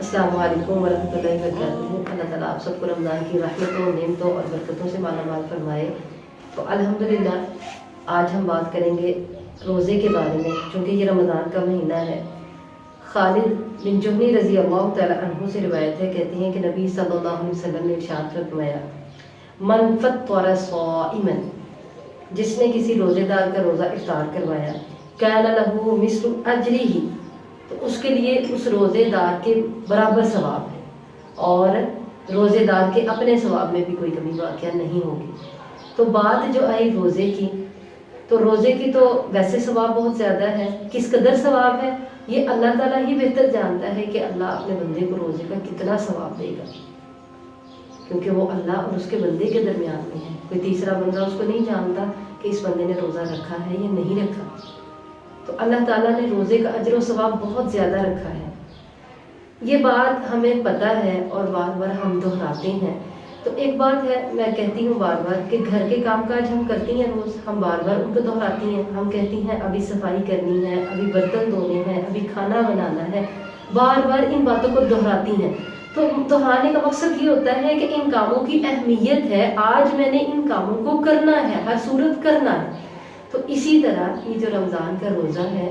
अस्सलामु अलैकुम वरहमतुल्लाहि वबरकातुहू। अल्लाह ताला आप सबको रमज़ान की रहमतों, नेमतों और बरकतों से मालामाल फरमाए। तो अल्हम्दुलिल्लाह आज हम बात करेंगे रोज़े के बारे में, चूँकि ये रमज़ान का महीना है। खालिद बिन जुहनी रज़ी अल्लाह तआला अन्हु से रिवायत है, कहते हैं कि नबी सल्लल्लाहु अलैहि वसल्लम ने इरशाद फरमाया, मन फत्तरा साइमन, जिसने किसी रोज़ेदार का रोज़ा इफ्तार करवाया, कान लहू मिस्लु अजरिही, तो उसके लिए उस रोज़ेदार के बराबर सवाब है और रोज़ेदार के अपने सवाब में भी कोई कमी वाक़या नहीं होगी। तो बात जो आई रोज़े की, तो रोज़े की तो वैसे सवाब बहुत ज़्यादा है। किस कदर सवाब है ये अल्लाह ताला ही बेहतर जानता है कि अल्लाह अपने बंदे को रोज़े का कितना सवाब देगा, क्योंकि वो अल्लाह और उसके बंदे के दरमियान में है। कोई तीसरा बंदा उसको नहीं जानता कि इस बंदे ने रोज़ा रखा है या नहीं रखा। तो अल्लाह ताला ने रोज़े का अजर व सवाब बहुत ज़्यादा रखा है। ये बात हमें पता है और बार बार हम दोहराते हैं। तो एक बात है, मैं कहती हूँ बार बार कि घर के कामकाज हम करती हैं रोज़, हम बार बार उनको दोहराती हैं। हम कहती हैं अभी सफाई करनी है, अभी बर्तन धोने हैं, अभी खाना बनाना है, बार बार इन बातों को दोहराती हैं। तो दोहराने का मकसद ये होता है कि इन कामों की अहमियत है, आज मैंने इन कामों को करना है, हर सूरत करना है। तो इसी तरह ये जो रमज़ान का रोज़ा है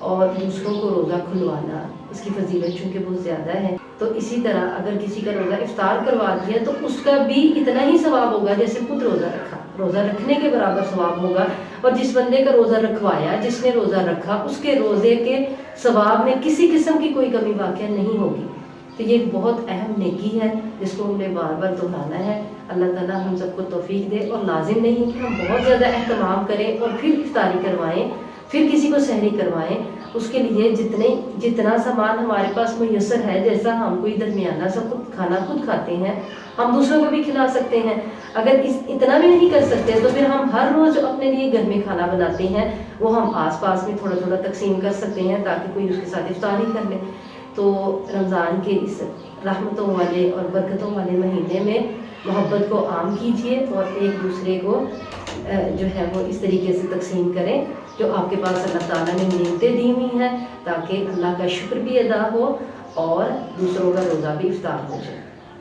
और दूसरों को रोज़ा खुलवाना, इसकी फजीलत चूँकि बहुत ज़्यादा है, तो इसी तरह अगर किसी का रोज़ा इफ्तार करवा दिया तो उसका भी इतना ही सवाब होगा जैसे खुद रोज़ा रखा, रोज़ा रखने के बराबर सवाब होगा। और जिस बंदे का रोज़ा रखवाया, जिसने रोज़ा रखा, उसके रोज़े के सवाब में किसी किस्म की कोई कमी वाक़या नहीं होगी। तो ये एक बहुत अहम नेकी है जिसको हमें बार बार दोहराना है। अल्लाह ताला हम सबको तौफीक दे। और लाजिम नहीं कि हम बहुत ज़्यादा एहतमाम करें और फिर इफ्तारी करवाएं, फिर किसी को सहरी करवाएं। उसके लिए जितना सामान हमारे पास मुयस्सर है, जैसा हम कोई दरमियाना सा खाना खुद खाते हैं, हम दूसरों को भी खिला सकते हैं। अगर इतना भी नहीं कर सकते तो फिर हम हर रोज़ अपने लिए घर में खाना बनाते हैं, वो हम आस पास में थोड़ा थोड़ा तकसीम कर सकते हैं ताकि कोई उसके साथ इफ्तारी कर ले। तो रमज़ान के इस रहमतों वाले और बरकतों वाले महीने में मोहब्बत को आम कीजिए और एक दूसरे को जो है वो इस तरीके से तकसीम करें जो आपके पास अल्लाह ताला ने नेमतें दी हुई हैं, ताकि अल्लाह का शुक्र भी अदा हो और दूसरों का रोज़ा भी इफ्तार हो जाए।